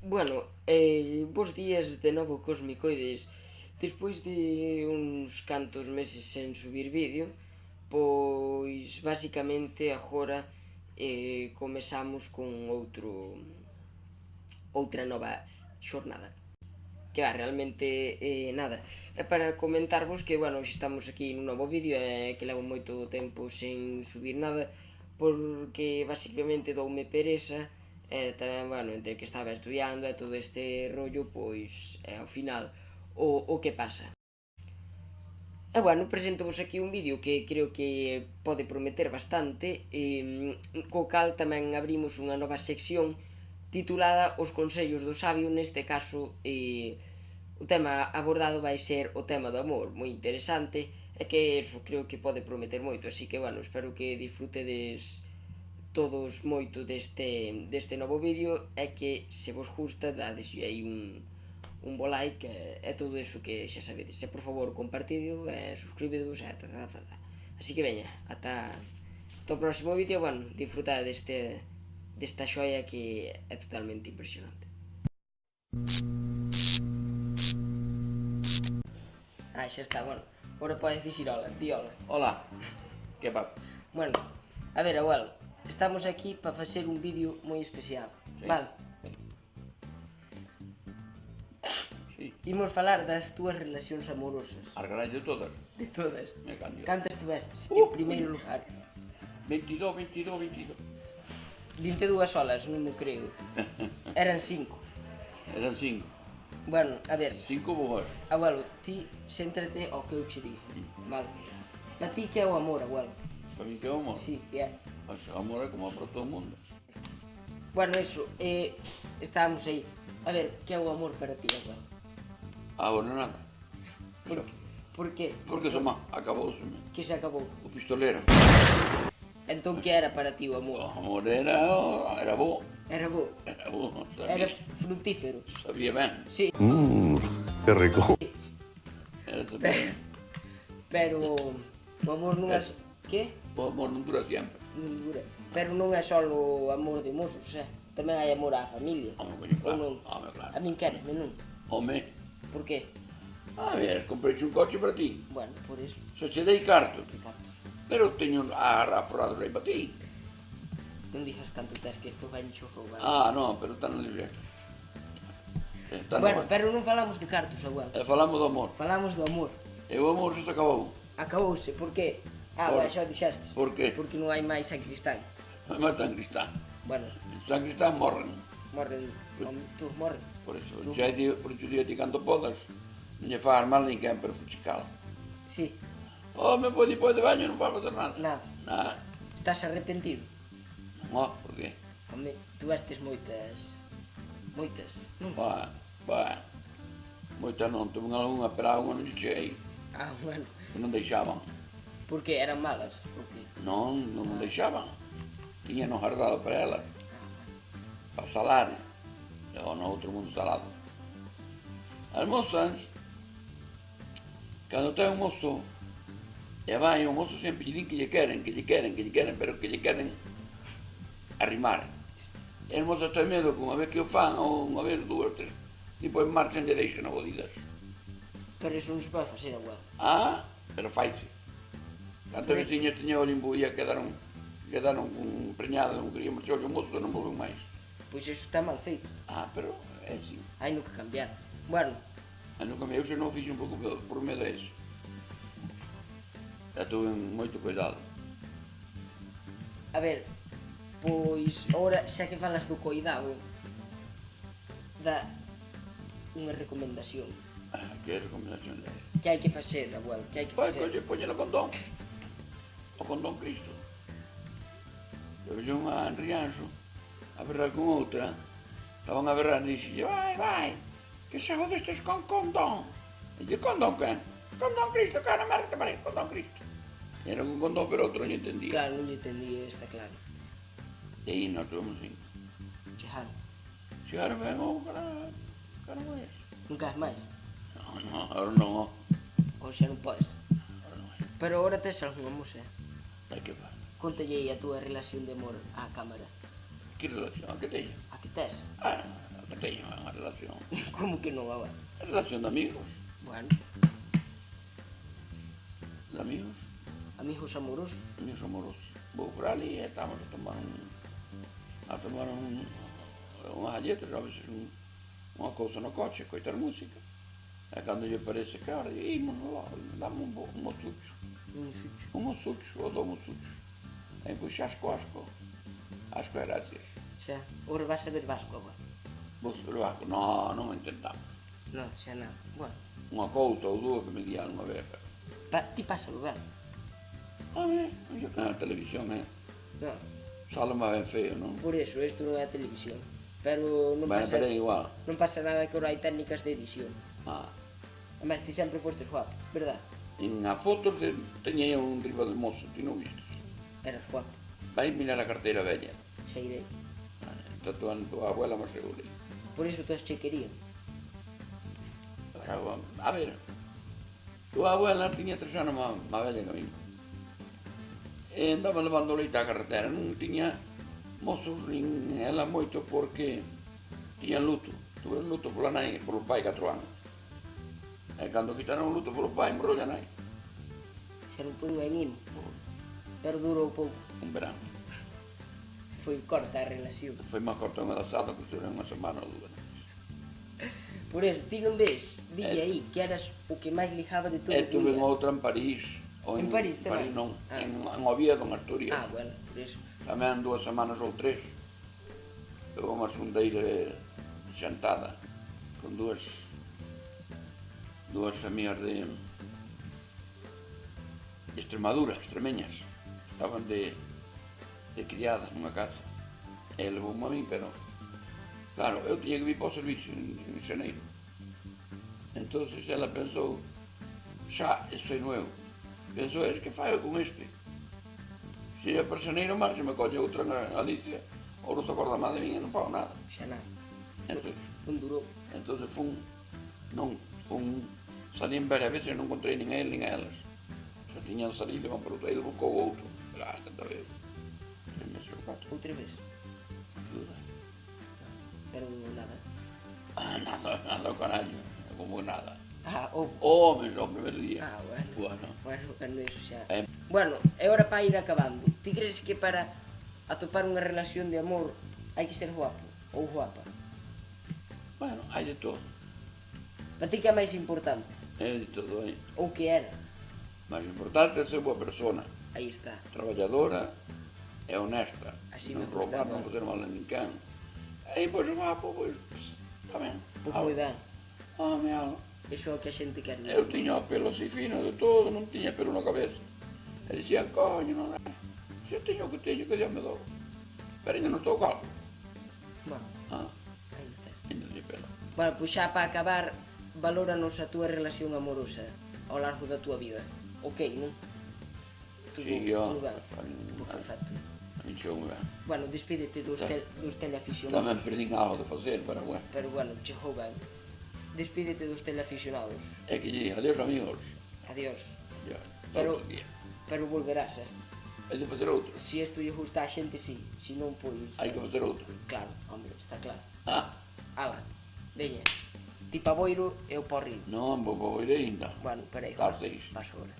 Bueno, bos días de novo Cosmicoides. Despois de uns cantos meses sen subir vídeo, pois basicamente agora comezamos con outra nova xornada. Que realmente nada. É para comentarvos que, bueno, hoxe estamos aquí nun novo vídeo que levo moito tempo sen subir nada porque basicamente doume pereza tamén, bueno, entre que estaba estudiando e todo este rollo, pois ao final o que pasa. E bueno, presento-vos aquí un vídeo que creo que pode prometer bastante, co cal tamén abrimos unha nova sección titulada Os consellos do sabio. Neste caso, o tema abordado vai ser o tema do amor, moi interesante, e que eso creo que pode prometer moito, así que, bueno, espero que disfrutedes todos moito deste novo vídeo e que, se vos gusta, dadeslle aí un bo like e todo eso que xa sabedes. E por favor, compartideo e suscribidevos e así que veña, ata o próximo vídeo. Bueno, disfrutad desta xoia que é totalmente impresionante. Xa está, bueno, agora podes dicir hola, di hola. Hola, que pasa? Bueno, a ver, abuelo, estamos aquí para facer un vídeo moi especial, Sí. vale? Sí, Imos falar das túas relacións amorosas, as ganas de todas. de todas. Me cambio. Cantas tivestes en primeiro lugar? 22, 22, 22. 22 horas, non me creo. Eran 5. Eran 5. Bueno, a ver, 5 vos. abuelo, ti céntrate ao que eu che digo, vale? Para ti que é o amor, abuelo? Para mí que é o amor. Sí, que é. O amor é como para todo o mundo. Bueno, eso, estábamos aí. A ver, que é o amor para ti, abuelo? Agora nada. Por qué? Porque se acabouse Que se acabou. o pistolero. Entón, que era para ti o O amor? amor era bo. Era bo? Era bo, Era sabía, fructífero? sabía ben. Sí, Qué rico. Era sabía pero, ben. pero o amor non é... Que? O amor non dura sempre. Non dura. Pero non é só o amor de mozos, tamén hai amor á familia. Home, coño, Ou claro. non? Home, claro. A min queresme, non? Home, Por qué? a ver, comprei un coche para ti. Bueno, por eso. Só che dei carto. Que cartos? Pero teño aforrados aí para ti. Non dixas canto tes que despois vai xo roubar. Ah, non, pero está na libreta. Está Bueno, no... pero non falamos de cartos, abuelo. Falamos do amor. Falamos do amor. E o amor se acabou. Acabouse, por qué? Ah, Por- bueno, xa o dixeste. Por qué? Porque non hai máis San Cristán. Mas San Cristán. Bueno, San Cristán morren. morren, todos morren. Por eso, por iso día ti canto podas. Non lle faz mal nin quen perjudicar. Sí, Me pode ir de baño, non vai fazer nada. nada. Nada. Estás arrepentido? Non, por qué? Home, tuvestes moitas... Moitas, non? Moita non, tuve algunha, pero algunha non lle cheguei. Ah, bueno. Que non deixaban. Por que? Eran malas? Por que? Non deixaban. Tiñanos guardado para elas. Para salar. Ou no outro mundo salado. As mozas, cando ten un mozo, e vai, o mozo sempre lle din que lle queren, pero que lle queren arrimar. E as mozas ten medo que unha vez que o fan, ou unha vez, dúas, tres, depois marchan e deixan abodidas. Pero iso non se pode facer, abuelo. Ah, pero faise. Tantas veciñas tiña o limbo e quedaron preñadas, non querían marchar o mozo e non volveu máis. Pois iso está mal feito. Ah, pero é así. Hai no que cambiar. Bueno, A nunca me eu se non fixe un pouco por medo a eso. Já tuve moito cuidado. a ver, pois, ora, xa que falas do coidado, dá unha recomendación. Que recomendación de... Que hai que facer, abuelo, que hai que Pois, facer. poñer o condón. O condón Cristo. Eu vexe unha en Rianxo a berrar con outra. Estaban a berrar e dixille, vai, que se jodestes con condón. E lle, condón quen? Condón Cristo, cara, merda que parei, condón Cristo. E era un condón, pero outro non entendía. Claro, non lle entendí, está claro. E aí nós tuvemos 5. Chejaron. Chegaron ben, cara, non é eso. Nunca has máis. Non, ahora non, Ou xa non podes. ahora non é. Pero agora tes algunha musa. Hai que ver. Contalle aí a túa relación de amor á cámara. Que relación, a que teño? A que tes? Ah, Que teño unha relación. Como que non agora? Relación de amigos. Bueno, De amigos. amigos amorosos. Amigos amorosos. Vou por ali e estamos a tomar unhas galletas, a veces unha cousa no coche, coitar música. E cando lle parece que ahora, imos lá, dame un mozucho. Un mozucho, ou do mozucho. E pois asco. Asco e gracias. Xa, ora vas a ver vasco agora. Vos ver vasco? Non intentamos. Non, xa nada. Bueno, Unha cousa ou dúas que me guían unha vez. ti pásalo ben. Na televisión, Non, sale-me ben feo, non? por eso, isto non é televisión. Pero non Ben, pasa, pero é igual. non pasa nada que ora hai técnicas de edición. Ah, Además, ti sempre fostes guapo, verdad? en a fotos teña un riba de mozo, ti non vistes. Eras guapo, Vai mirar a carteira vella. xa irei. Tatuando a abuela máis seguro. Por iso todos che querían. A ver, tua abuela tiña 3 anos máis vella que a mí. E andaba levando leite á carretera, non tiña mozos nin ela moito porque tiña luto. Tuve un luto pola nai, polo pai 4 anos. E cando quitaron o luto polo pai, morreu a nai. Xa non pude ben imo, pero durou pouco. Un verano. Foi corta a relación. Foi máis corta unha da sala que durou unha semana ou dúas. Por eso, ti non ves, dille aí, que eras o que máis ligaba de todo E o tuve día. outra en París. Ou En París tamén? non, Ah. en Oviedo, en Asturias. Ah, bueno, por eso. Tamén 2 semanas ou 3. Houve unha sondeira xantada con dúas amigas de Extremadura, extremeñas. Estaban de criadas nunha casa. E levoume a mí, pero claro, eu tiña que vir para o servicio en xaneiro. Entonces ela pensou, xa, soy nuevo. Pensou, es que fai con este. Se é para xaneiro máis, se me colle outra en Galicia, ou non se acorda máis de mí e non fago nada. Xa nada. Entonces durou. Salí en varias veces e non encontrei nin a él nin a elas. Xa tiñan salido, iban por outro, aí buscou outro. Pero, tanta vez. E me xo 4. Outra vez. Ayuda. Pero nada. Nada, carallo. Como nada. Ou... Homens, o primer día. Bueno, eso xa. Eh. Bueno, é hora para ir acabando. Ti crees que para atopar unha relación de amor hai que ser guapo ou guapa? Bueno, hai de todo. Para ti que é máis importante? Hai de todo, hai. Ou que era? Máis importante é ser boa persona. Aí está. Traballadora e honesta. Así non me gusta, roubar, non bueno. facer mal a ninguén. E pois o guapo, pois, está ben. Pois moi ben. Meu. Iso é o que a xente quer ver. Eu tiña o pelo así fino de todo, non tiña pelo na cabeza. E dicían, coño, non é. Se eu teño o que teño, que Dios me dou. Pero ainda non estou calvo. Bueno, Ah, aí está. ainda teño pelo. Bueno, pois xa para acabar, valóranos a túa relación amorosa ao largo da túa vida. Ok, non? Sí, yo. Tudo ben. Pois perfecto. A mí chegou moi ben. Bueno, despídete dos teleaficionados. Tamén perdín algo de facer, pero bueno. Pero bueno, chegou ben. Despídete dos teleaficionados. É que lle, adiós amigos. Adiós. Ya, Pero- outro día. Pero volverás, Hai de facer outro. Si isto lle gusta a xente, si. Si non, pois... Hai que facer outro. Claro, hombre, está claro. Ah, Ala, veña. Ti pa Boiro e eu pa o Río. non, vou ir ainda. Bueno, peraí. Ás 6. Paso ahora.